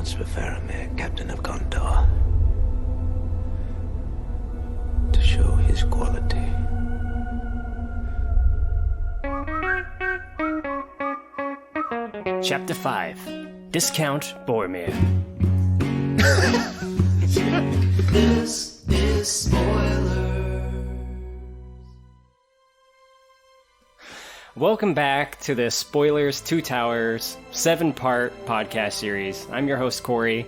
chance for Faramir, Captain of Gondor, to show his quality. Chapter 5. Discount Boromir. This is spoiler. Welcome back to the Spoilers Two Towers 7-part podcast series. I'm your host, Korey,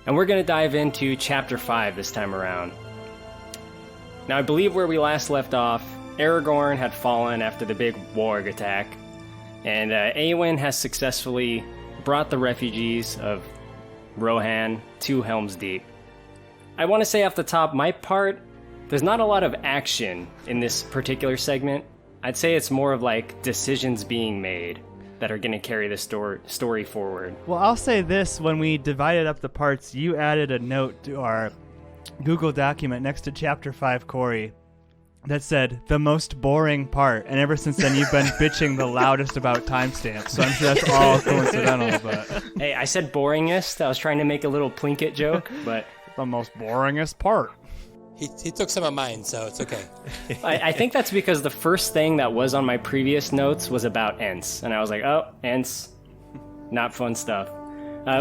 and we're going to dive into Chapter 5 this time around. Now, I believe where we last left off, Aragorn had fallen after the big warg attack, and Eowyn has successfully brought the refugees of Rohan to Helm's Deep. I want to say off the top, my part, there's not a lot of action in this particular segment. I'd say it's more of like decisions being made that are going to carry the story forward. Well, I'll say this. When we divided up the parts, you added a note to our Google document next to Chapter 5, Korey, that said, the most boring part. And ever since then, you've been bitching the loudest about timestamps. So I'm sure that's all coincidental. But Hey, I said boringest. I was trying to make a little Plinkett joke, but the most boringest part. He took some of mine, so it's okay. I think that's because the first thing that was on my previous notes was about Ents. And I was like, oh, Ents, not fun stuff.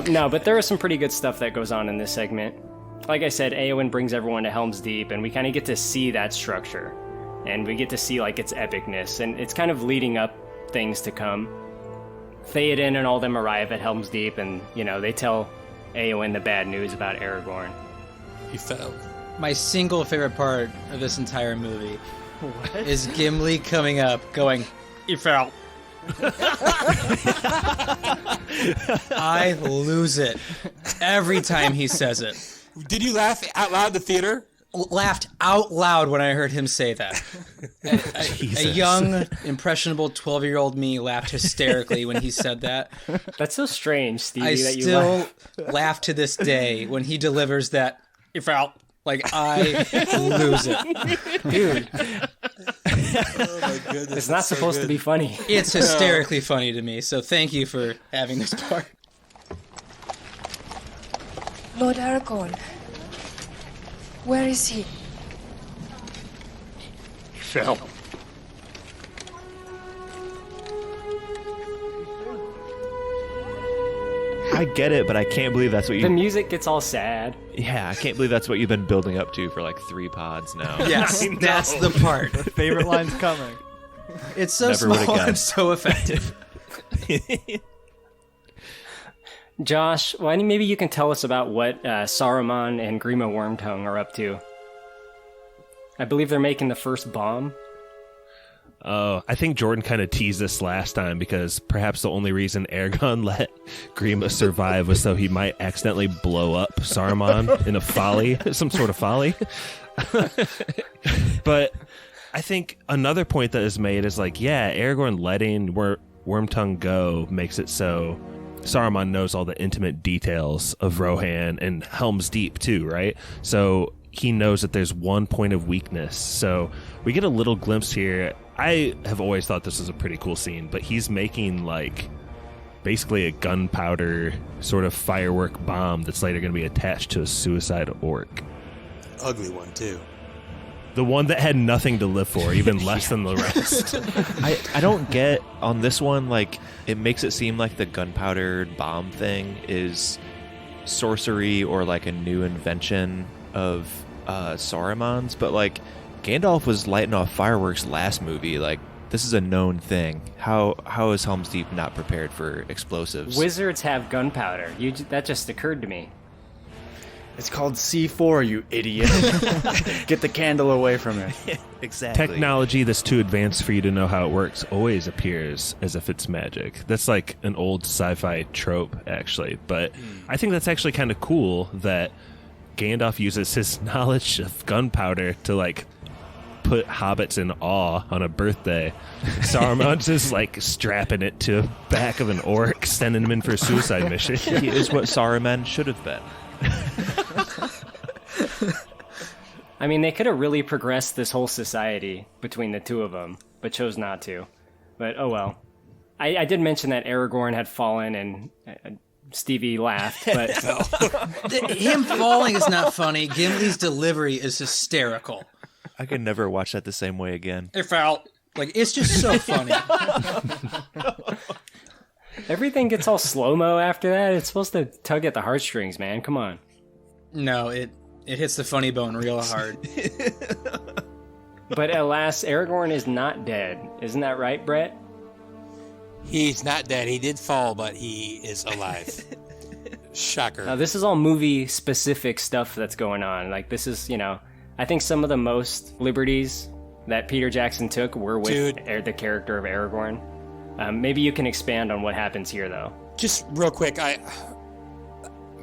No, but there is some pretty good stuff that goes on in this segment. Like I said, Eowyn brings everyone to Helm's Deep, and we kind of get to see that structure. And we get to see, like, its epicness, and it's kind of leading up things to come. Theoden and all them arrive at Helm's Deep, and, you know, they tell Eowyn the bad news about Aragorn. He fell. My single favorite part of this entire movie is Gimli coming up, going, "He fell." I lose it every time he says it. Did you laugh out loud in the theater? Laughed out loud when I heard him say that. A young, impressionable 12-year-old me laughed hysterically when he said that. That's so strange, Stevie, I that you still laugh. laugh to this day when he delivers that, "He fell." Like, I lose it. Dude, Oh my goodness. it's not supposed to be funny. It's hysterically funny to me, so thank you for having this part. Lord Aragorn. Where is he? He fell. I get it, but I can't believe that's what The you... music gets all sad. Yeah, I can't believe that's what you've been building up to for like 3 pods now. Yes, that's the part. Favorite line's coming. It's so Never would've small and guessed. so effective. Josh, maybe you can tell us about what Saruman and Grima Wormtongue are up to. I believe they're making the first bomb. Oh, I think Jordan kind of teased this last time because perhaps the only reason Aragorn let Grima survive was so he might accidentally blow up Saruman in a folly, some sort of folly. But I think another point that is made is like, yeah, Aragorn letting Wormtongue go makes it so Saruman knows all the intimate details of Rohan and Helm's Deep too, right? So he knows that there's one point of weakness. So we get a little glimpse here. I have always thought this was a pretty cool scene, but he's making like basically a gunpowder sort of firework bomb that's later going to be attached to a suicide orc. Ugly one, too. The one that had nothing to live for, even less than the rest. I don't get on this one, like, it makes it seem like the gunpowder bomb thing is sorcery or like a new invention of Saruman's, but like Gandalf was lighting off fireworks last movie. Like, this is a known thing. How is Helm's Deep not prepared for explosives? Wizards have gunpowder. That just occurred to me. It's called C4, you idiot. Get the candle away from it. Exactly. Technology that's too advanced for you to know how it works always appears as if it's magic. That's like an old sci-fi trope, actually. But I think that's actually kind of cool that Gandalf uses his knowledge of gunpowder to like put hobbits in awe on a birthday. Saruman's just like strapping it to the back of an orc, sending him in for a suicide mission. He is what Saruman should have been. I mean, they could have really progressed this whole society between the two of them, but chose not to. But oh well. I did mention that Aragorn had fallen, and Stevie laughed, but Him falling is not funny. Gimli's delivery is hysterical. I could never watch that the same way again. It fell. Like, it's just so funny. everything gets all slow-mo after that. It's supposed to tug at the heartstrings, man. Come on. No, it hits the funny bone real hard. But alas, Aragorn is not dead. Isn't that right, Brett? He's not dead. He did fall, but he is alive. Shocker. Now, this is all movie-specific stuff that's going on. Like, this is, I think some of the most liberties that Peter Jackson took were with the character of Aragorn. Maybe you can expand on what happens here, though. Just real quick,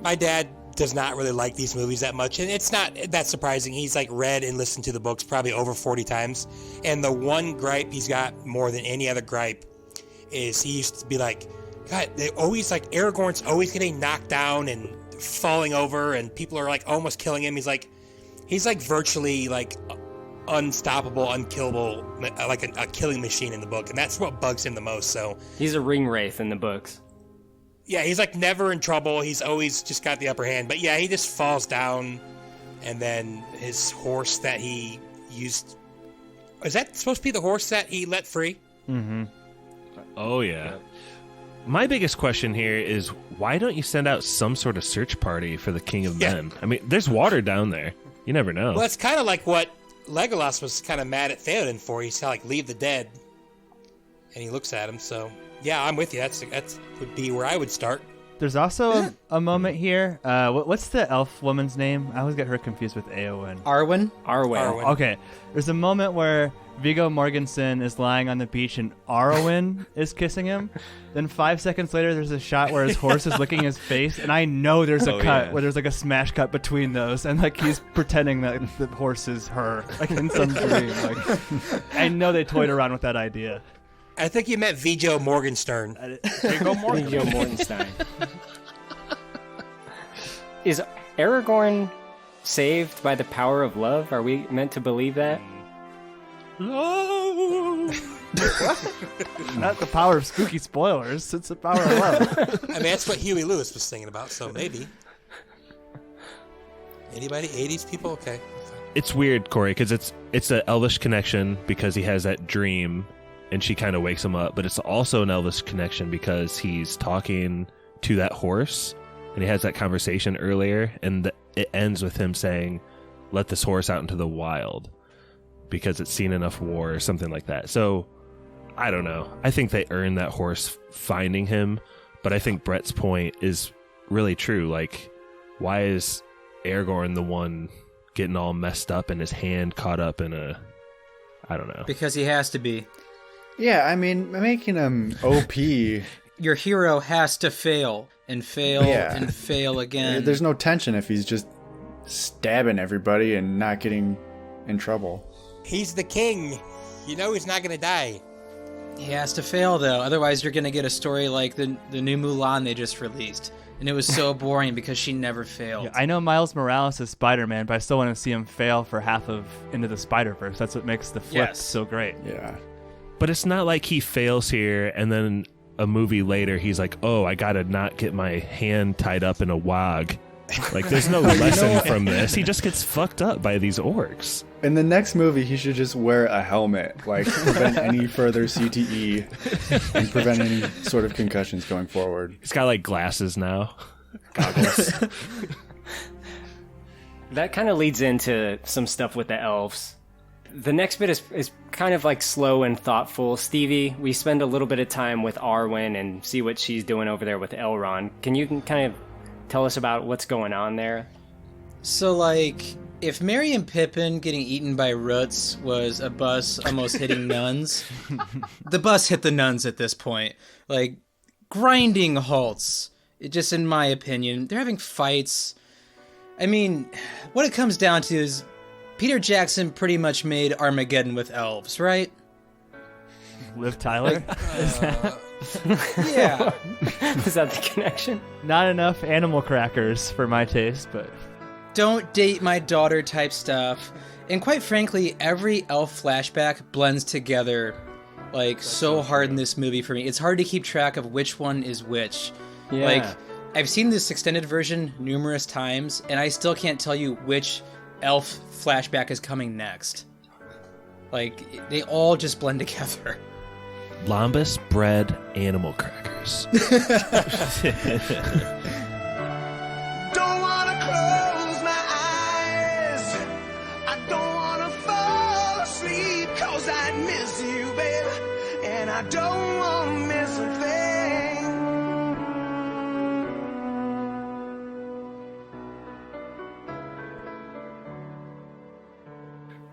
my dad does not really like these movies that much, and it's not that surprising. He's like read and listened to the books probably over 40 times, and the one gripe he's got more than any other gripe is he used to be like, God, they always like Aragorn's always getting knocked down and falling over, and people are like almost killing him. He's like virtually like unstoppable, unkillable, like a killing machine in the book, and that's what bugs him the most. So he's a ring wraith in the books. Yeah, he's like never in trouble. He's always just got the upper hand. But yeah, he just falls down, and then his horse that he used, is that supposed to be the horse that he let free? Mm-hmm. Oh yeah. My biggest question here is, why don't you send out some sort of search party for the King of Men? I mean, there's water down there. You never know. Well, that's kind of like what Legolas was kind of mad at Theoden for. He's like, leave the dead. And he looks at him, so... Yeah, I'm with you. That's would be where I would start. There's also a moment here. What's the elf woman's name? I always get her confused with Eowyn. Arwen? Okay. There's a moment where Viggo Mortensen is lying on the beach and Arwen is kissing him. Then 5 seconds later, there's a shot where his horse is licking his face, and I know there's a cut where there's like a smash cut between those, and like he's pretending that the horse is her, like in some dream. Like, I know they toyed around with that idea. I think you meant Viggo Mortensen. Viggo Mortensen. Is Aragorn saved by the power of love? Are we meant to believe that? Not the power of spooky spoilers. It's the power of love. I mean, that's what Huey Lewis was singing about, so maybe. Anybody? 80s people? Okay. It's weird, Korey, because it's an elvish connection because he has that dream and she kind of wakes him up, but it's also an elvish connection because he's talking to that horse and he has that conversation earlier, and it ends with him saying, let this horse out into the wild because it's seen enough war or something like that. So I don't know. I think they earned that horse finding him, but I think Brett's point is really true. Like, why is Aragorn the one getting all messed up and his hand caught up in I don't know. Because he has to be. Yeah, I mean, making him OP. Your hero has to fail and fail and fail again. There's no tension if he's just stabbing everybody and not getting in trouble. He's the king. You know he's not going to die. He has to fail, though. Otherwise, you're going to get a story like the new Mulan they just released. And it was so boring because she never failed. Yeah, I know Miles Morales is Spider-Man, but I still want to see him fail for half of Into the Spider-Verse. That's what makes the flip so great. Yeah. But it's not like he fails here and then a movie later he's like, oh, I gotta not get my hand tied up in a wog. Like, there's no lesson from this. He just gets fucked up by these orcs. In the next movie, he should just wear a helmet, like prevent any further CTE and prevent any sort of concussions going forward. He's got like glasses now. Goggles. That kind of leads into some stuff with the elves. The next bit is kind of like slow and thoughtful. Stevie, we spend a little bit of time with Arwen and see what she's doing over there with Elrond. Can you kind of tell us about what's going on there? So, like, if Merry and Pippin getting eaten by roots was a bus almost hitting nuns, the bus hit the nuns at this point. Like, grinding halts. It just, in my opinion, they're having fights. I mean, what it comes down to is Peter Jackson pretty much made Armageddon with elves, right? Liv Tyler? Yeah. Is that the connection? Not enough animal crackers for my taste, but... Don't date my daughter type stuff. And quite frankly, every elf flashback blends together like so hard in this movie for me. It's hard to keep track of which one is which. Yeah. Like, I've seen this extended version numerous times, and I still can't tell you which elf flashback is coming next. Like, they all just blend together. Lambus bread animal crackers. Don't wanna close my eyes. I don't wanna fall asleep, 'cause I miss you, baby. And I don't wanna miss a thing.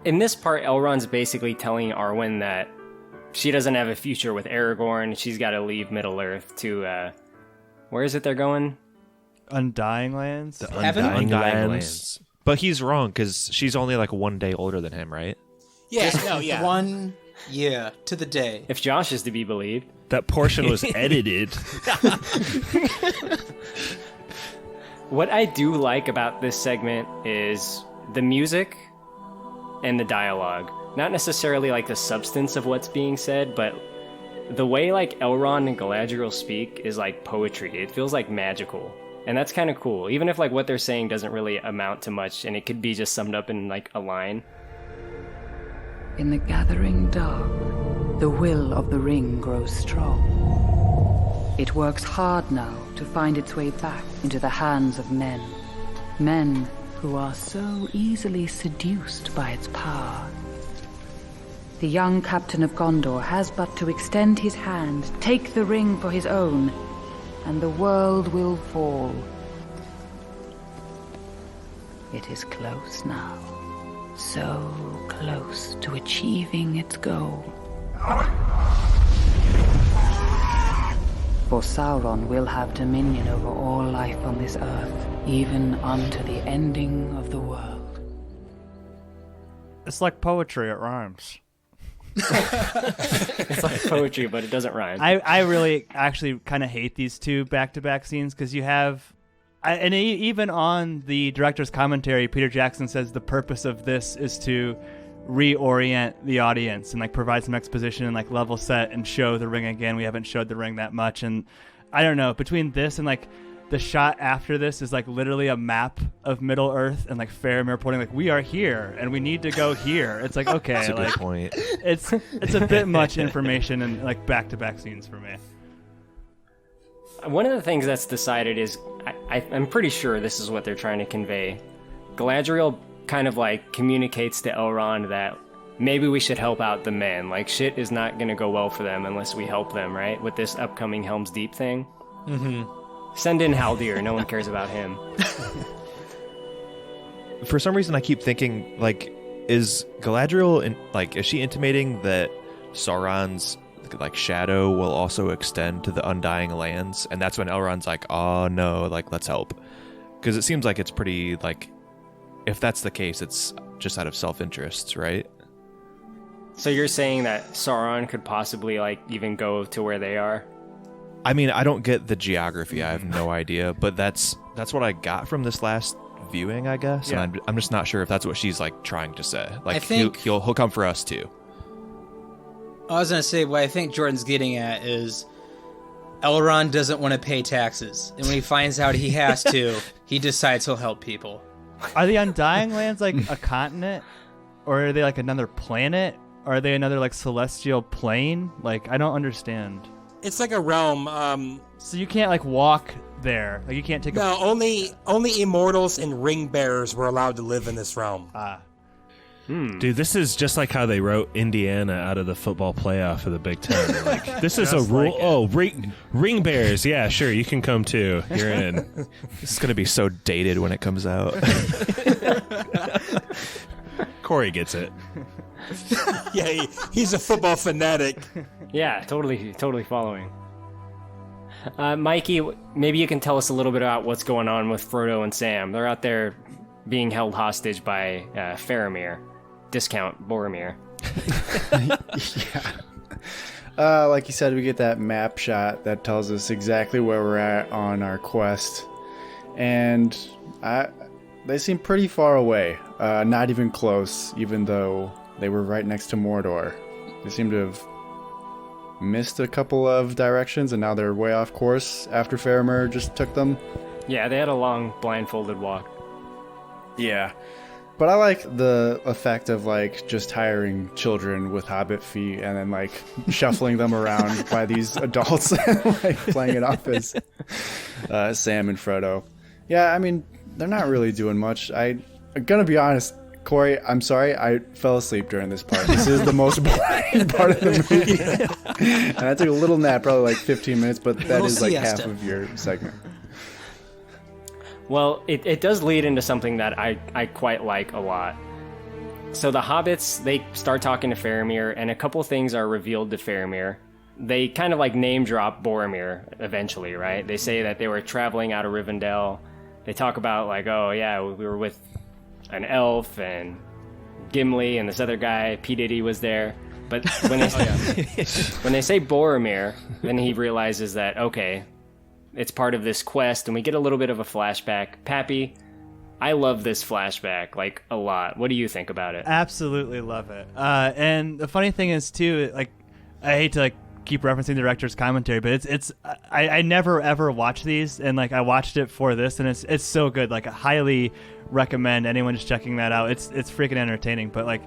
In this part, Elrond's basically telling Arwen that she doesn't have a future with Aragorn. She's got to leave Middle-earth to, where is it they're going? Undying Lands? The Heaven? Undying Undying Lands. But he's wrong because she's only like 1 day older than him, right? Yeah, no, yeah. To the day. If Josh is to be believed. That portion was edited. What I do like about this segment is the music and the dialogue. Not necessarily like the substance of what's being said, but the way like Elrond and Galadriel speak is like poetry. It feels like magical. And that's kind of cool. Even if like what they're saying doesn't really amount to much and it could be just summed up in like a line. In the gathering dark, the will of the ring grows strong. It works hard now to find its way back into the hands of men. Men who are so easily seduced by its power. The young captain of Gondor has but to extend his hand, take the ring for his own, and the world will fall. It is close now. So close to achieving its goal. For Sauron will have dominion over all life on this earth, even unto the ending of the world. It's like poetry, it rhymes. It's like poetry, but it doesn't rhyme. I really actually kind of hate these two back-to-back scenes because you have... even on the director's commentary, Peter Jackson says the purpose of this is to reorient the audience and like provide some exposition and like level set and show the ring again. We haven't showed the ring that much, and I don't know, between this and like the shot after this is like literally a map of Middle Earth and like Faramir pointing like we are here and we need to go here. It's like okay, That's a like good point. it's a bit much information and like back-to-back scenes for me. One of the things that's decided is, I'm pretty sure this is what they're trying to convey. Galadriel kind of like communicates to Elrond that maybe we should help out the men. Like shit is not going to go well for them unless we help them, right? With this upcoming Helm's Deep thing. Mm-hmm. Send in Haldir. No one cares about him. For some reason, I keep thinking, like, is Galadriel, is she intimating that Sauron's like shadow will also extend to the Undying Lands, and that's when Elrond's like, oh no, like let's help, because it seems like it's pretty like, if that's the case, it's just out of self-interest, right? So you're saying that Sauron could possibly like even go to where they are? I mean, I don't get the geography. I have no idea, but that's what I got from this last viewing, I guess. Yeah. And I'm just not sure if that's what she's like trying to say. Like, I think he'll come for us too. I was going to say, what I think Jordan's getting at is Elrond doesn't want to pay taxes. And when he finds out he has to, he decides he'll help people. Are the Undying Lands like a continent? Or are they like another planet? Or are they another like celestial plane? Like, I don't understand. It's like a realm. So you can't like walk there. Like you can't take No, only immortals and ring bearers were allowed to live in this realm. Dude, this is just like how they wrote Indiana out of the football playoff of the Big Ten. Like, this is a rule. Ring bears. Yeah, sure, you can come too. You're in. This is going to be so dated when it comes out. Korey gets it. Yeah, he's a football fanatic. Yeah, totally following. Mikey, maybe you can tell us a little bit about what's going on with Frodo and Sam. They're out there being held hostage by Faramir. Discount Boromir. Yeah. Like you said, we get that map shot that tells us exactly where we're at on our quest. And they seem pretty far away. Not even close, even though they were right next to Mordor. They seem to have missed a couple of directions and now they're way off course after Faramir just took them. Yeah, they had a long blindfolded walk. Yeah. But I like the effect of like just hiring children with hobbit feet and then like shuffling them around by these adults and like playing it off as Sam and Frodo. Yeah, I mean, they're not really doing much. I'm gonna be honest, Korey, I'm sorry, I fell asleep during this part. This is the most boring part of the movie. And I took a little nap, probably like 15 minutes, but that is like half of your segment. Well, it does lead into something that I quite like a lot. So the hobbits, they start talking to Faramir, and a couple things are revealed to Faramir. They kind of like name drop Boromir eventually, right? They say that they were traveling out of Rivendell. They talk about like, oh yeah, we were with an elf and Gimli and this other guy, P. Diddy was there. But when they, when they say Boromir, then he realizes that, okay, it's part of this quest, and we get a little bit of a flashback. Pappy, I love this flashback, like, a lot. What do you think about it? Absolutely love it. And the funny thing is, too, like, I hate to, like, keep referencing the director's commentary, but I never, ever watch these, and, like, I watched it for this, and it's so good. Like, I highly recommend anyone just checking that out. It's freaking entertaining. But, like,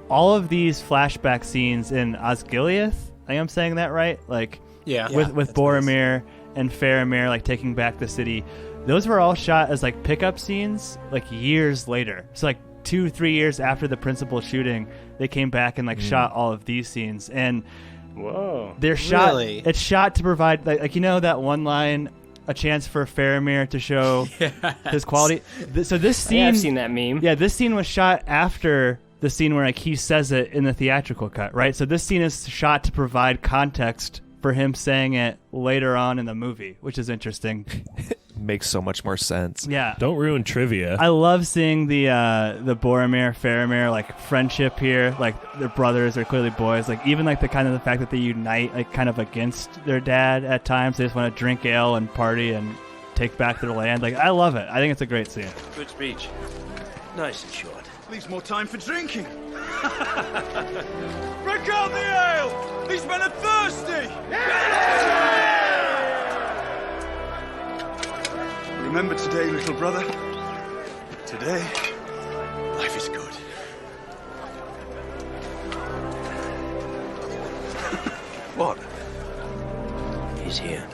all of these flashback scenes in Osgiliath, I think I'm saying that right? Like, with Boromir and Faramir, like, taking back the city, those were all shot as, like, pickup scenes, like, years later. So, like, 2-3 years after the principal shooting, they came back and, like, shot all of these scenes. And whoa, they're shot. Really? It's shot to provide, like, you know, that one line, a chance for Faramir to show his quality. So this scene, I've seen that meme. Yeah, this scene was shot after the scene where, like, he says it in the theatrical cut, right? So this scene is shot to provide context for him saying it later on in the movie, which is interesting. Makes so much more sense. Yeah. Don't ruin trivia. I love seeing the Boromir, Faramir, like, friendship here. Like, they're brothers, they're clearly boys. Like, even, like, the kind of the fact that they unite, like, kind of against their dad at times. They just want to drink ale and party and take back their land. Like, I love it. I think it's a great scene. Good speech. Nice and short. Leaves more time for drinking. Break out the ale! These men are thirsty! Remember today, little brother. Today, life is good. What? He's here.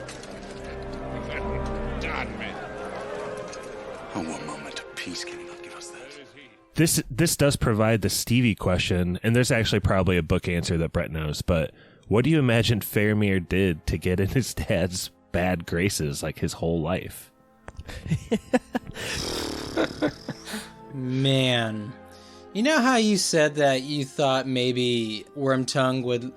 Oh, one moment of peace can you not give us that? This does provide the Stevie question, and there's actually probably a book answer that Brett knows, but what do you imagine Faramir did to get in his dad's bad graces, like, his whole life? Man, you know how you said that you thought maybe Wormtongue would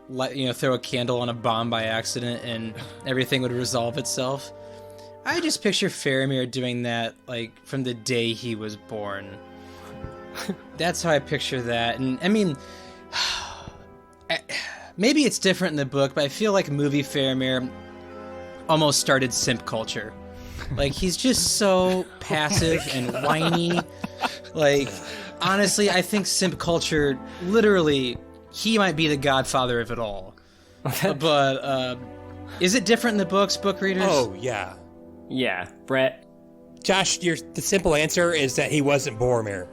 throw a candle on a bomb by accident and everything would resolve itself? I just picture Faramir doing that, like, from the day he was born. That's how I picture that. And I mean, maybe it's different in the book, but I feel like movie Faramir almost started simp culture. Like, he's just so passive and whiny. Like, honestly, I think simp culture, literally, he might be the godfather of it all. But, is it different in the books, book readers? Oh, yeah. Yeah, Brett. Josh, the simple answer is that he wasn't Boromir.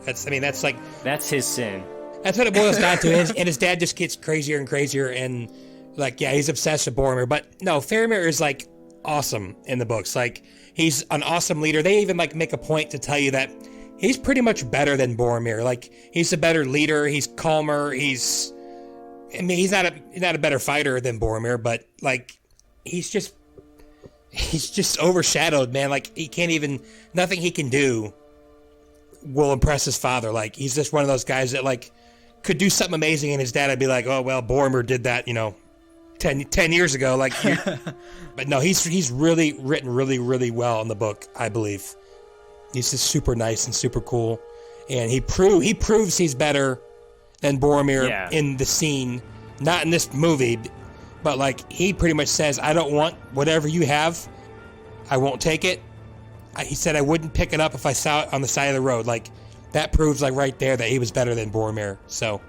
That's his sin. That's what it boils down to. And his dad just gets crazier and crazier, and, like, yeah, he's obsessed with Boromir. But no, Faramir is, like, awesome in the books. Like, he's an awesome leader. They even, like, make a point to tell you that he's pretty much better than Boromir. Like, he's a better leader. He's calmer. He's not a better fighter than Boromir, but, like, he's just overshadowed, man. Like, nothing he can do will impress his father. Like, he's just one of those guys that, like, could do something amazing, and his dad would be like, oh, well, Boromir did that, 10 years ago. Like, but no, he's really written really, really well in the book, I believe. He's just super nice and super cool. And he proves he's better than Boromir in the scene, not in this movie. But, like, he pretty much says, I don't want whatever you have. I won't take it. He said I wouldn't pick it up if I saw it on the side of the road. Like, that proves, like, right there that he was better than Boromir. So.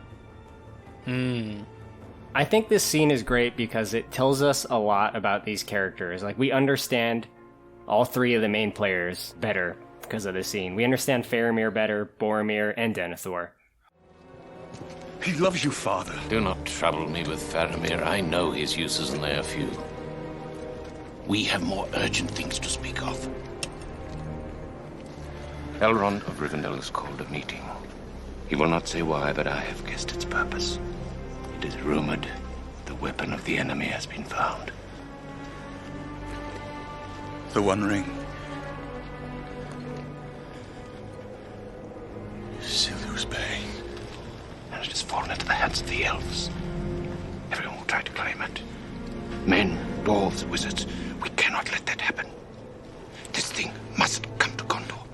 I I think this scene is great because it tells us a lot about these characters. Like, we understand all three of the main players better because of this scene. We understand Faramir better, Boromir, and Denethor. He loves you, father. Do not trouble me with Faramir. I know his uses and they are few. We have more urgent things to speak of. Elrond of Rivendell has called a meeting. He will not say why, but I have guessed its purpose. It is rumored the weapon of the enemy has been found. The One Ring. Silur's Bane. And it has fallen into the hands of the elves. Everyone will try to claim it. Men, dwarves, wizards. We cannot let that happen. This thing must come to Gondor.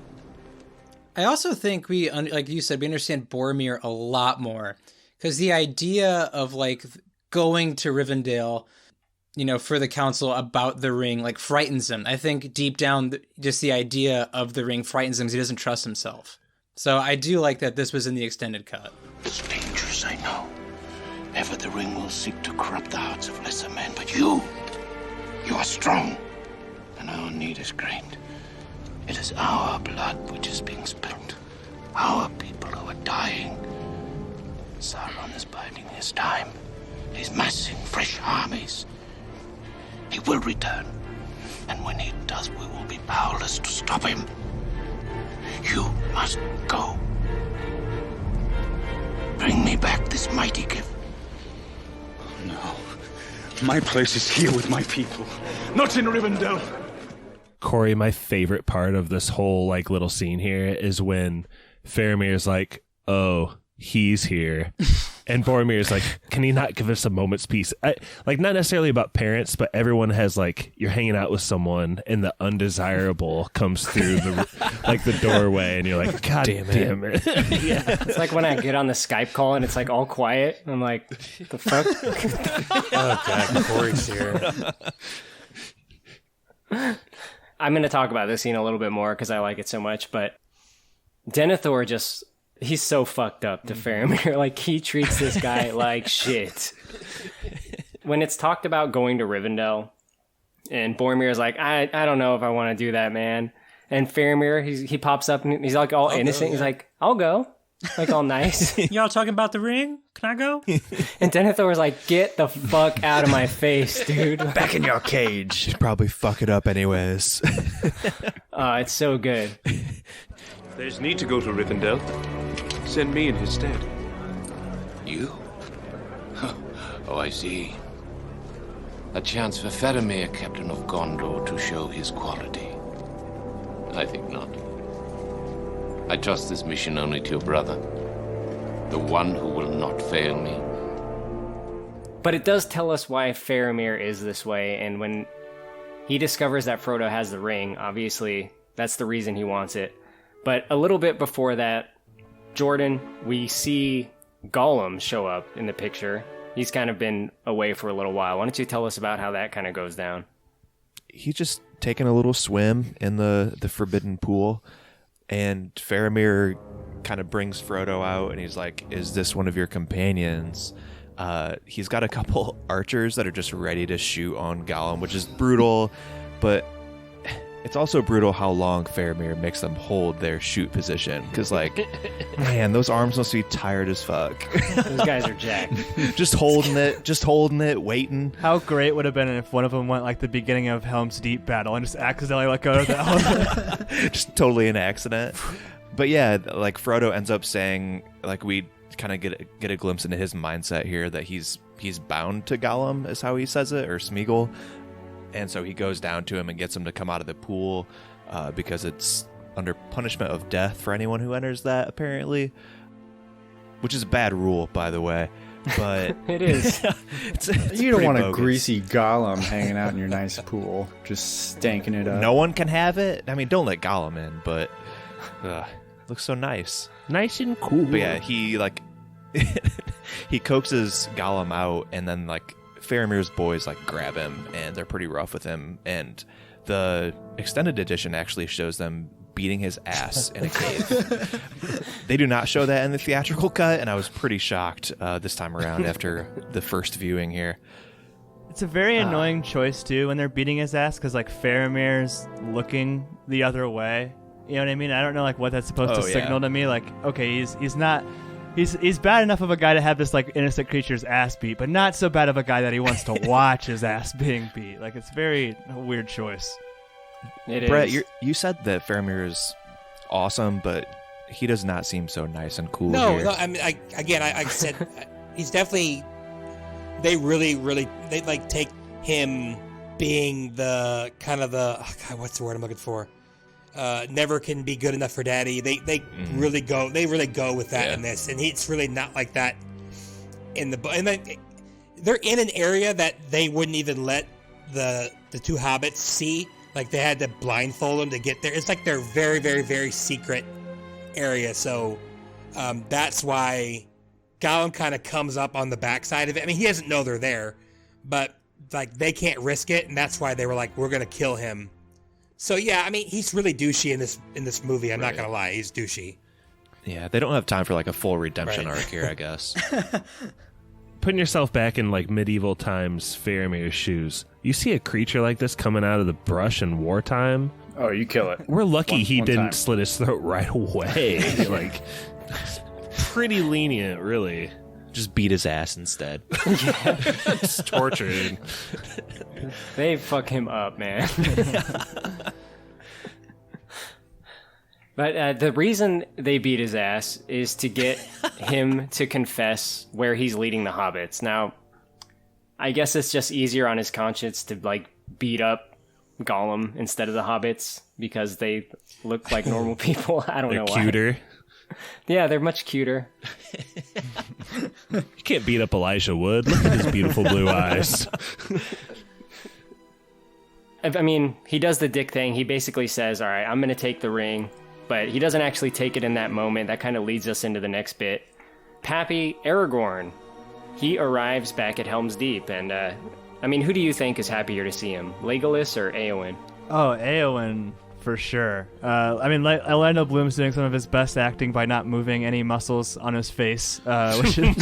I also think we, like you said, we understand Boromir a lot more. Because the idea of, like, going to Rivendell, you know, for the council about the ring, like, frightens him. I think deep down, just the idea of the ring frightens him because he doesn't trust himself. So I do like that this was in the extended cut. It's dangerous, I know. Ever the ring will seek to corrupt the hearts of lesser men, but you are strong, and our need is great. It is our blood which is being spilt. Our people who are dying. Sauron is biding his time. He's massing fresh armies. He will return, and when he does, we will be powerless to stop him. You must go. Bring me back this mighty gift. No. My place is here with my people, not in Rivendell. Korey, my favorite part of this whole like little scene here is when Faramir's like, "Oh, he's here," and Boromir's like, "Can he not give us a moment's peace?" Like, not necessarily about parents, but everyone has like, you're hanging out with someone, and the undesirable comes through the like the doorway, and you're like, "God damn it!" Yeah, it's like when I get on the Skype call and it's like all quiet. I'm like, "The fuck?" Oh god, Korey's here. I'm going to talk about this scene a little bit more because I like it so much, but Denethor he's so fucked up to Faramir. Like, he treats this guy like shit. When it's talked about going to Rivendell, and Boromir's like, I don't know if I want to do that, man. And Faramir, he pops up and he's like all innocent. He's like, I'll go. Like, all nice. Y'all talking about the ring? Can I go? And Denethor's like, get the fuck out of my face, dude. Back in your cage. You'd probably fuck it up anyways. It's so good. There's need to go to Rivendell. Send me in his stead. You? Oh, I see. A chance for Faramir, Captain of Gondor, to show his quality. I think not. I trust this mission only to your brother, the one who will not fail me. But it does tell us why Faramir is this way, and when he discovers that Frodo has the ring, obviously that's the reason he wants it. But a little bit before that, Jordan, we see Gollum show up in the picture. He's kind of been away for a little while. Why don't you tell us about how that kind of goes down? He's just taking a little swim in the forbidden pool, and Faramir kind of brings Frodo out, and he's like, "Is this one of your companions?" He's got a couple archers that are just ready to shoot on Gollum, which is brutal, but it's also brutal how long Faramir makes them hold their shoot position. Because, like, man, those arms must be tired as fuck. Those guys are jacked. just holding it, waiting. How great would have been if one of them went like the beginning of Helm's Deep battle and just accidentally let go of the helmet. Just totally an accident. But yeah, like Frodo ends up saying, like, we kind of get a glimpse into his mindset here that he's bound to Gollum, is how he says it, or Smeagol. And so he goes down to him and gets him to come out of the pool because it's under punishment of death for anyone who enters that, apparently. Which is a bad rule, by the way. But it is. it's you don't want bogus. a greasy Gollum hanging out in your nice pool, just stanking it up. No one can have it. I mean, don't let Gollum in, but it looks so nice. Nice and cool. But yeah, he like he coaxes Gollum out, and then like Faramir's boys like grab him, and they're pretty rough with him. And the extended edition actually shows them beating his ass in a cave. They do not show that in the theatrical cut, and I was pretty shocked this time around after the first viewing here. It's a very annoying choice, too, when they're beating his ass, because, like, Faramir's looking the other way. You know what I mean? I don't know, like, what that's supposed to signal to me. Like, okay, he's not... He's bad enough of a guy to have this, like, innocent creature's ass beat, but not so bad of a guy that he wants to watch his ass being beat. Like, it's very a weird choice. Brett, you said that Faramir is awesome, but he does not seem so nice and cool here. No, I mean, I said he's definitely... They really, they like take him being the kind of the what's the word I'm looking for? Never can be good enough for daddy. They really go with that in this, and it's really not like that in the book. And then they're in an area that they wouldn't even let the two hobbits see. Like they had to blindfold them to get there. It's like they're very, very, very secret area. So that's why Gollum kind of comes up on the backside of it. I mean, he doesn't know they're there, but like they can't risk it, and that's why they were like, "We're gonna kill him." So yeah, I mean, he's really douchey in this movie. I'm not gonna lie, he's douchey. Yeah, they don't have time for like a full redemption arc here, I guess. Putting yourself back in like medieval times, Faramir's shoes. You see a creature like this coming out of the brush in wartime. Oh, you kill it. We're lucky he one didn't time. slit his throat right away. Like. Pretty lenient, really. Just beat his ass instead. Just tortured. They fuck him up, man. But the reason they beat his ass is to get him to confess where he's leading the hobbits. Now, I guess it's just easier on his conscience to like beat up Gollum instead of the hobbits because they look like normal people. I don't know why. They're cuter. Yeah, they're much cuter. You can't beat up Elijah Wood. Look at his beautiful blue eyes. I mean, he does the dick thing. He basically says, all right, I'm going to take the ring. But he doesn't actually take it in that moment. That kind of leads us into the next bit. Pappy Aragorn. He arrives back at Helm's Deep. And, I mean, who do you think is happier to see him? Legolas or Éowyn? Oh, Éowyn. For sure. I mean, Orlando Bloom's doing some of his best acting by not moving any muscles on his face, which is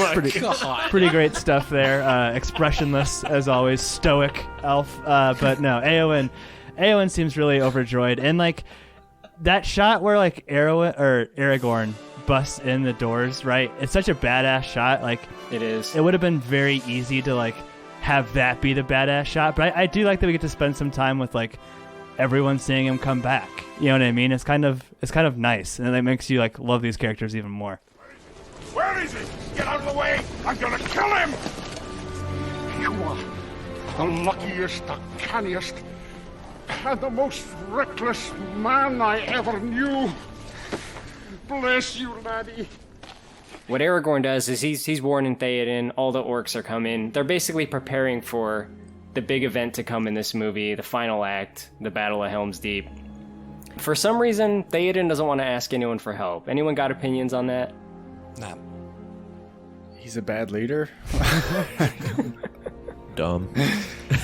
pretty great stuff there. Expressionless, as always, stoic elf. But no, Éowyn seems really overjoyed. And, like, that shot where, like, Aragorn busts in the doors, right? It's such a badass shot. Like, it is. It would have been very easy to, like, have that be the badass shot. But I do like that we get to spend some time with, like, everyone seeing him come back. You know what I mean? It's kind of nice, and it makes you like love these characters even more. Where is he? Get out of the way! I'm gonna kill him! You are the luckiest, the canniest, and the most reckless man I ever knew. Bless you, laddie. What Aragorn does is he's warning Theoden. All the orcs are coming. They're basically preparing for the big event to come in this movie, the final act, the Battle of Helm's Deep. For some reason, Theoden doesn't want to ask anyone for help. Anyone got opinions on that? No. He's a bad leader. Dumb.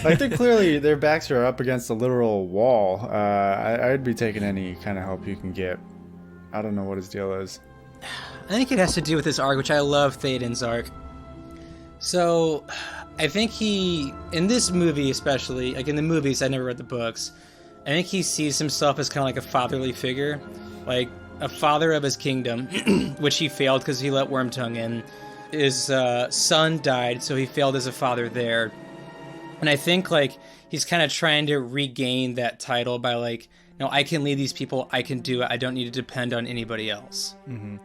Like they're clearly, their backs are up against a literal wall. I'd be taking any kind of help you can get. I don't know what his deal is. I think it has to do with this arc, which I love Theoden's arc. So, I think he, in this movie especially, like in the movies, I never read the books, I think he sees himself as kind of like a fatherly figure, like a father of his kingdom, which he failed because he let Wormtongue in. His son died, so he failed as a father there. And I think like he's kind of trying to regain that title by like, no, I can lead these people, I can do it, I don't need to depend on anybody else. Mm-hmm.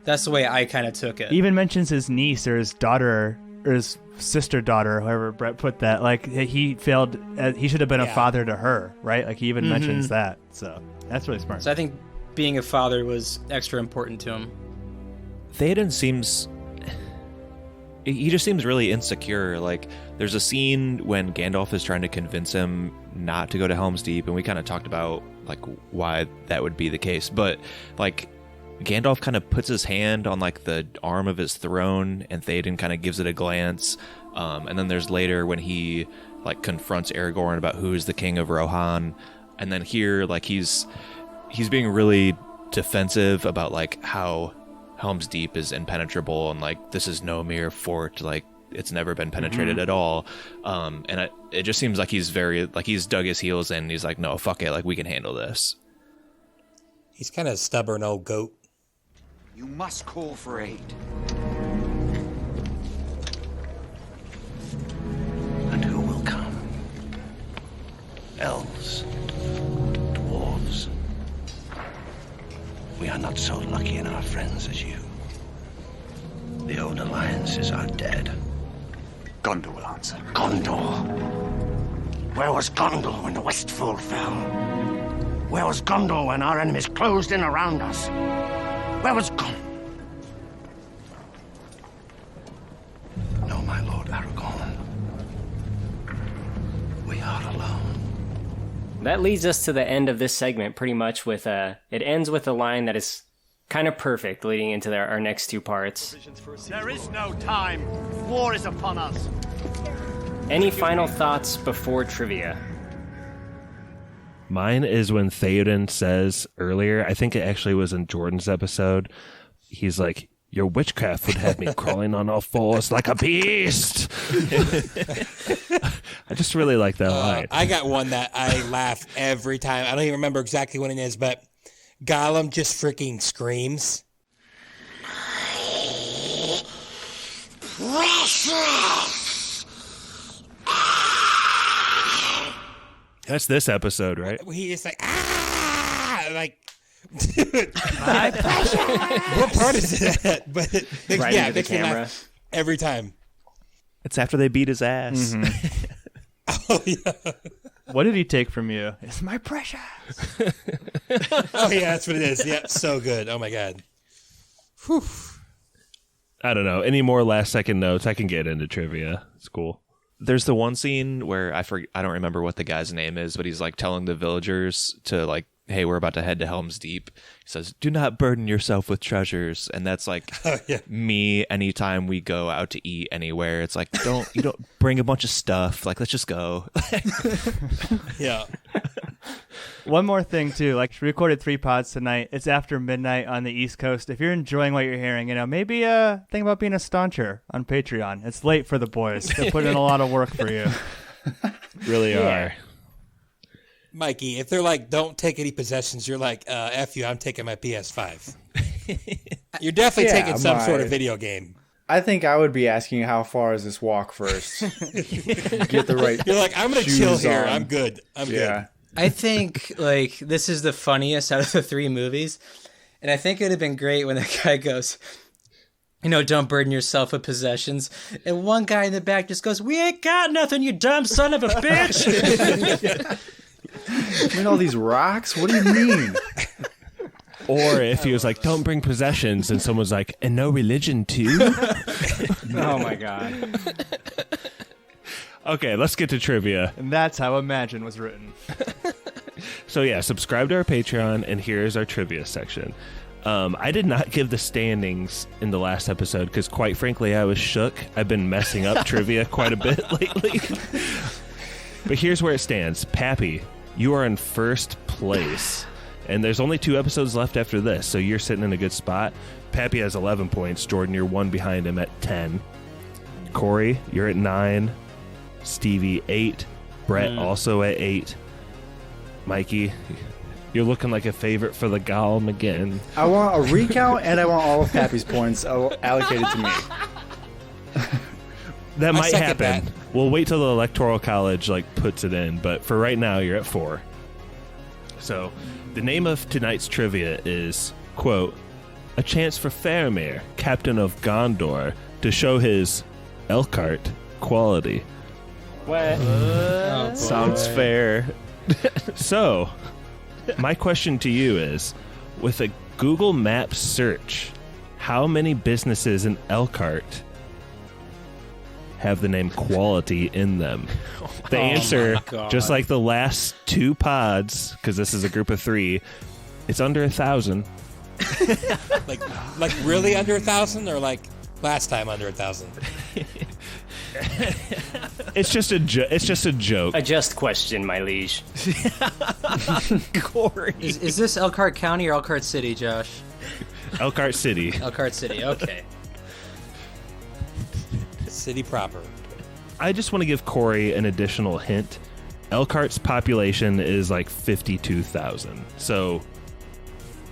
That's the way I kind of took it. He even mentions his niece or his daughter or his sister daughter, however Brett put that. Like he failed, he should have been a father to her, right? Like he even mentions that. So that's really smart. So I think being a father was extra important to him. Theoden seems... He just seems really insecure. Like, there's a scene when Gandalf is trying to convince him not to go to Helm's Deep, and we kind of talked about, like, why that would be the case. But, like, Gandalf kind of puts his hand on, like, the arm of his throne, and Theoden kind of gives it a glance. And then there's later when he, like, confronts Aragorn about who is the king of Rohan. And then here, like, he's he's being really defensive about like how Helm's Deep is impenetrable and like this is no mere fort, like it's never been penetrated at all. And it just seems like he's he's dug his heels in and he's like, no, fuck it, like we can handle this. He's kind of stubborn old goat. You must call for aid. And who will come? Elves, dwarves. We are not so lucky in our friends as you. The old alliances are dead. Gondor will answer. Gondor. Where was Gondor when the Westfall fell? Where was Gondor when our enemies closed in around us? Where was No, my lord Aragorn. We are alone. That leads us to the end of this segment, pretty much with it ends with a line that is kind of perfect, leading into our next two parts. There is no time. War is upon us. Any final thoughts before trivia? Mine is when Theoden says earlier, I think it actually was in Jordan's episode, he's like, your witchcraft would have me crawling on all fours like a beast. I just really like that line. I got one that I laugh every time. I don't even remember exactly what it is, but Gollum just freaking screams. Precious! That's this episode, right? He is like, like, dude, my precious. What part is that? But Right yeah, into the it makes me camera. laugh every time. It's after they beat his ass. Oh yeah. What did he take from you? It's my precious. Oh yeah, that's what it is. Yeah, so good. Oh my god. Whew. I don't know. Any more last second notes? I can get into trivia. It's cool. There's the one scene where I don't remember what the guy's name is, but he's like telling the villagers to like, hey, we're about to head to Helm's Deep. He says, do not burden yourself with treasures. And that's like me anytime we go out to eat anywhere. It's like, you don't bring a bunch of stuff. Like, let's just go. Yeah. One more thing too, like we recorded 3 pods tonight. It's after midnight on the East Coast. If you're enjoying what you're hearing, maybe think about being a stauncher on Patreon. It's late for the boys. They're putting in a lot of work for you. Really are. Mikey, if they're like, don't take any possessions, you're like, F you, I'm taking my PS5. You're definitely taking some sort of video game. I think I would be asking how far is this walk first. Get the right. You're like, I'm going to chill here. on. I'm good. I'm good. I think like this is the funniest out of the 3 movies, and I think it would have been great when the guy goes, don't burden yourself with possessions, and one guy in the back just goes, "We ain't got nothing, you dumb son of a bitch." I mean, all these rocks. What do you mean? Or if he was like, don't bring possessions, and someone's like, and no religion too? Oh my god. Okay, let's get to trivia. And that's how Imagine was written. So yeah, subscribe to our Patreon, and here's our trivia section. I did not give the standings in the last episode because, quite frankly, I was shook. I've been messing up trivia quite a bit lately. But here's where it stands. Pappy, you are in first place. And there's only 2 episodes left after this, so you're sitting in a good spot. Pappy has 11 points. Jordan, you're 1 behind him at 10. Korey, you're at 9. Stevie, 8. Brett, also at 8. Mikey, you're looking like a favorite for the Gollum again. I want a recount, and I want all of Pappy's points allocated to me. That might second happen. that. We'll wait till the Electoral College puts it in, but for right now, you're at 4. So, the name of tonight's trivia is, quote, a chance for Faramir, captain of Gondor, to show his Elkhart quality. What? Sounds fair. So, my question to you is, with a Google Maps search, how many businesses in Elkhart have the name quality in them? The answer, just like the last 2 pods, because this is a group of 3, it's under 1,000. like really under 1,000, or like last time under 1,000? It's just a joke. A just question, my liege. Korey. Is this Elkhart County or Elkhart City, Josh? Elkhart City. Elkhart City, okay. City proper. I just want to give Korey an additional hint. Elkhart's population is like 52,000. So,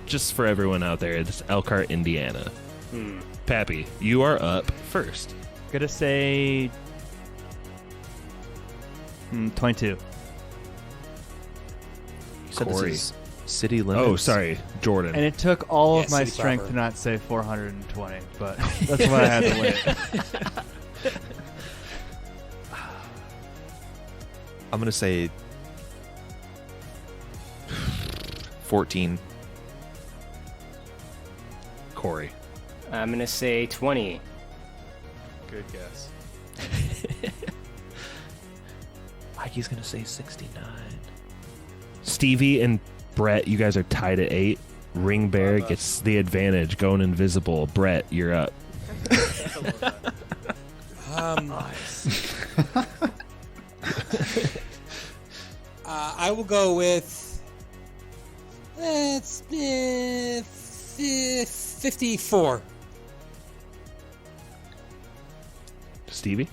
just for everyone out there, it's Elkhart, Indiana. Pappy, you are up first. Gonna say 22. You said Korey. this is city limits. Oh, sorry, Jordan. And it took all of my city strength proper. to not say 420, but that's what I had to win. I'm gonna say 14. Korey. I'm going to say 20. Good guess. Mikey's gonna say 69. Stevie and Brett, you guys are tied at 8. Ring Bear gets the advantage, going invisible. Brett, you're up. I will go with 54. Stevie?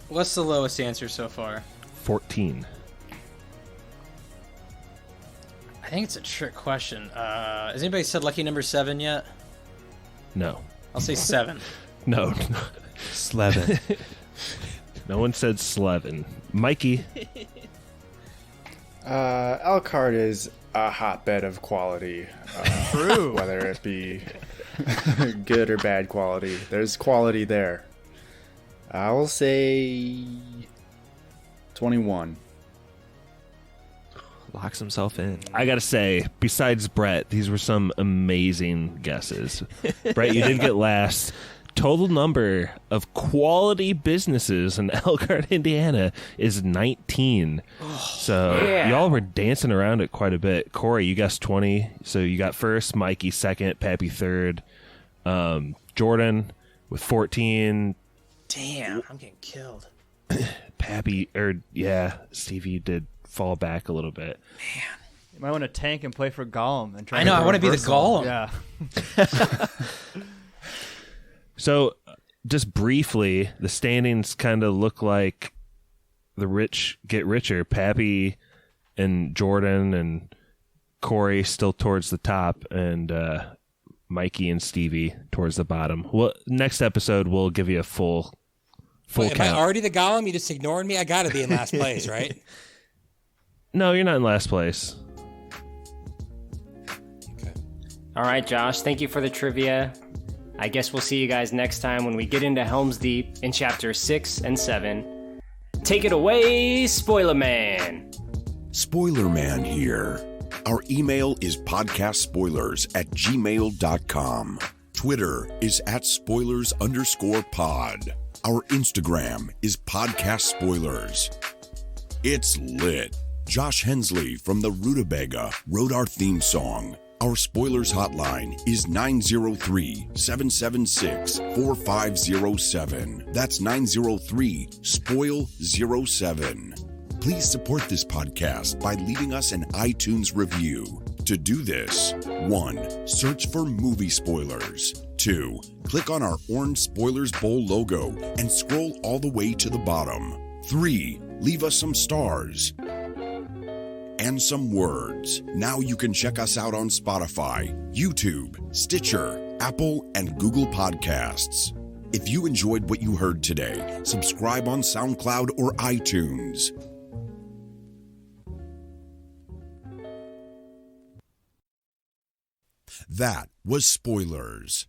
What's the lowest answer so far? 14. I think it's a trick question. Has anybody said lucky number 7 yet? No. I'll say 7. No. Slevin. No one said Slevin. Mikey. Elkhart is a hotbed of quality. True. Whether it be good or bad quality, there's quality there. I will say 21. Locks himself in. I gotta say, besides Brett, these were some amazing guesses. Brett, you did get last. Total number of quality businesses in Elkhart, Indiana is 19. So yeah. y'all were dancing around it quite a bit. Korey, you guessed 20. So you got first, Mikey second, Pappy third. Jordan with 14. Damn, I'm getting killed. Pappy, Stevie did fall back a little bit. You might want to tank and play for Gollum and try. I know, to I want to be the reversal. Gollum. Yeah. So, just briefly, the standings kind of look like the rich get richer. Pappy and Jordan and Korey still towards the top, and Mikey and Stevie towards the bottom. Well, next episode we'll give you a full Wait, am count. I already the Gollum? You just ignored me? I gotta be in last place, right? No, you're not in last place. All right, Josh, thank you for the trivia. I guess we'll see you guys next time when we get into Helm's Deep in chapters 6 and 7. Take it away, Spoiler Man. Spoiler Man here. Our email is podcastspoilers@gmail.com. Twitter is @spoilers_pod. Our Instagram is podcast spoilers. It's lit. Josh Hensley from the Rutabaga wrote our theme song. Our spoilers hotline is 903-776-4507. That's 903-SPOIL07. Please support this podcast by leaving us an iTunes review. To do this, 1. Search for movie spoilers. 2. Click on our orange Spoilers Bowl logo and scroll all the way to the bottom. 3. Leave us some stars and some words. Now you can check us out on Spotify, YouTube, Stitcher, Apple, and Google Podcasts. If you enjoyed what you heard today, subscribe on SoundCloud or iTunes. That was Spoilers.